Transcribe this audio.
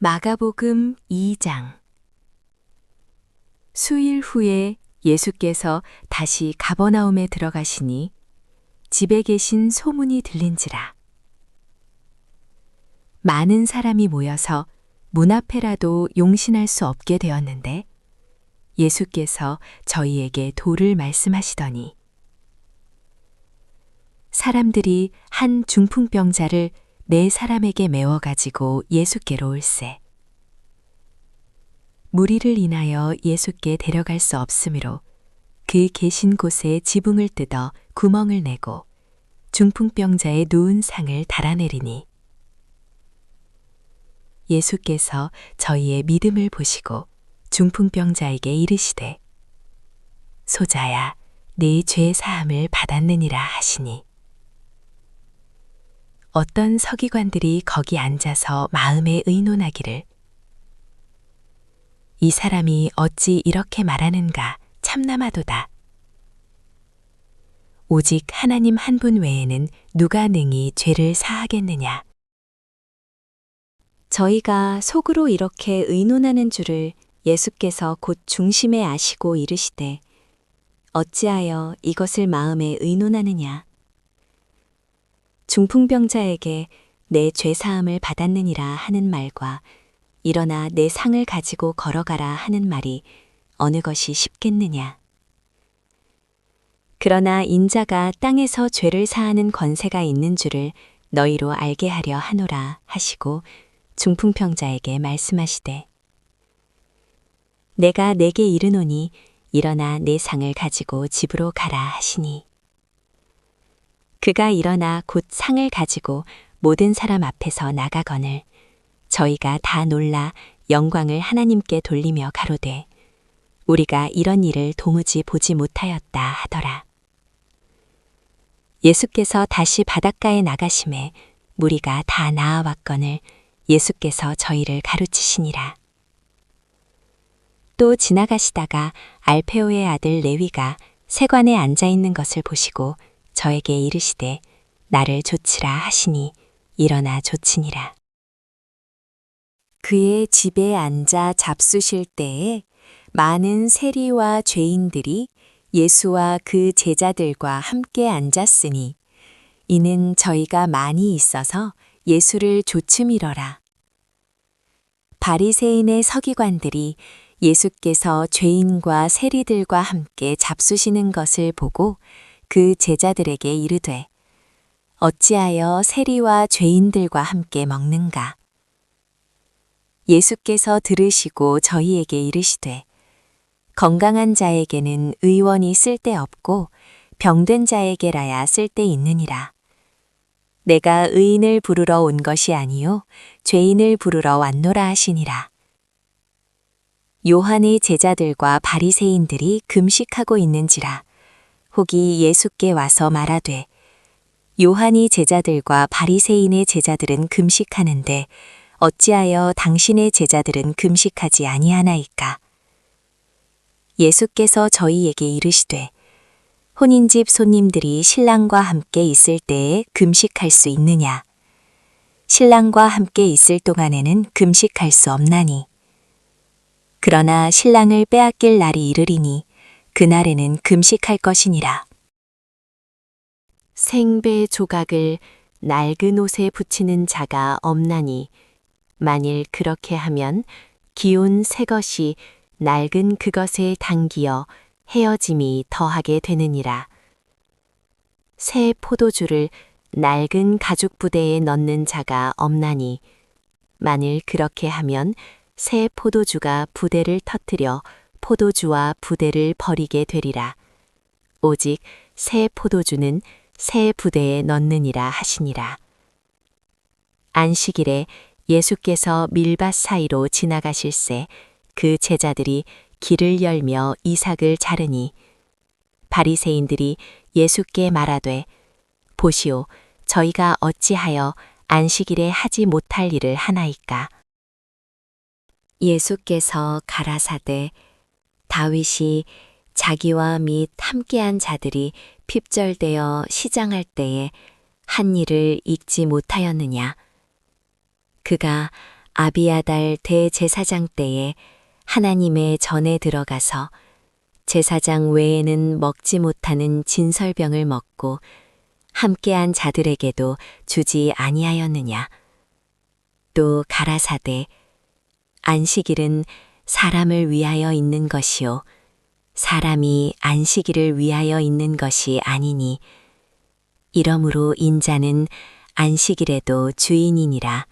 마가복음 2장. 수일 후에 예수께서 다시 가버나움에 들어가시니 집에 계신 소문이 들린지라. 많은 사람이 모여서 문 앞에라도 용신할 수 없게 되었는데 예수께서 저희에게 도를 말씀하시더니 사람들이 한 중풍병자를 4사람에게 메워가지고 예수께로 올세. 무리를 인하여 예수께 데려갈 수 없으므로 그 계신 곳에 지붕을 뜯어 구멍을 내고 중풍병자의 누운 상을 달아내리니 예수께서 저희의 믿음을 보시고 중풍병자에게 이르시되 소자야 네 죄 사함을 받았느니라 하시니 어떤 서기관들이 거기 앉아서 마음에 의논하기를 이 사람이 어찌 이렇게 말하는가 참남하도다. 오직 하나님 한 분 외에는 누가 능히 죄를 사하겠느냐. 저희가 속으로 이렇게 의논하는 줄을 예수께서 곧 중심에 아시고 이르시되 어찌하여 이것을 마음에 의논하느냐. 중풍병자에게 내 죄사함을 받았느니라 하는 말과 일어나 내 상을 가지고 걸어가라 하는 말이 어느 것이 쉽겠느냐. 그러나 인자가 땅에서 죄를 사하는 권세가 있는 줄을 너희로 알게 하려 하노라 하시고 중풍병자에게 말씀하시되 내가 내게 이르노니 일어나 내 상을 가지고 집으로 가라 하시니 그가 일어나 곧 상을 가지고 모든 사람 앞에서 나가거늘 저희가 다 놀라 영광을 하나님께 돌리며 가로되 우리가 이런 일을 도무지 보지 못하였다 하더라. 예수께서 다시 바닷가에 나가심에 무리가 다 나아왔거늘 예수께서 저희를 가르치시니라. 또 지나가시다가 알페오의 아들 레위가 세관에 앉아 있는 것을 보시고 저에게 이르시되 나를 좇으라 하시니 일어나 좇으니라. 그의 집에 앉아 잡수실 때에 많은 세리와 죄인들이 예수와 그 제자들과 함께 앉았으니 이는 저희가 많이 있어서 예수를 조춤이러라. 바리새인의 서기관들이 예수께서 죄인과 세리들과 함께 잡수시는 것을 보고 그 제자들에게 이르되 어찌하여 세리와 죄인들과 함께 먹는가? 예수께서 들으시고 저희에게 이르시되 건강한 자에게는 의원이 쓸데없고 병든 자에게라야 쓸데있느니라. 내가 의인을 부르러 온 것이 아니요 죄인을 부르러 왔노라 하시니라. 요한의 제자들과 바리새인들이 금식하고 있는지라 혹이 예수께 와서 말하되 요한의 제자들과 바리새인의 제자들은 금식하는데 어찌하여 당신의 제자들은 금식하지 아니하나이까? 예수께서 저희에게 이르시되 혼인집 손님들이 신랑과 함께 있을 때에 금식할 수 있느냐? 신랑과 함께 있을 동안에는 금식할 수 없나니. 그러나 신랑을 빼앗길 날이 이르리니 그날에는 금식할 것이니라. 생배 조각을 낡은 옷에 붙이는 자가 없나니 만일 그렇게 하면 기온 새 것이 낡은 그것에 당기어 헤어짐이 더하게 되느니라. 새 포도주를 낡은 가죽 부대에 넣는 자가 없나니 만일 그렇게 하면 새 포도주가 부대를 터뜨려 포도주와 부대를 버리게 되리라. 오직 새 포도주는 새 부대에 넣느니라 하시니라. 안식일에 예수께서 밀밭 사이로 지나가실새 그 제자들이 길을 열며 이삭을 자르니 바리새인들이 예수께 말하되 보시오 저희가 어찌하여 안식일에 하지 못할 일을 하나이까. 예수께서 가라사대 다윗이 자기와 및 함께한 자들이 핍절되어 시장할 때에 한 일을 잊지 못하였느냐. 그가 아비아달 대제사장 때에 하나님의 전에 들어가서 제사장 외에는 먹지 못하는 진설병을 먹고 함께한 자들에게도 주지 아니하였느냐. 또 가라사대 안식일은 사람을 위하여 있는 것이요 사람이 안식일을 위하여 있는 것이 아니니 이러므로 인자는 안식일에도 주인이니라.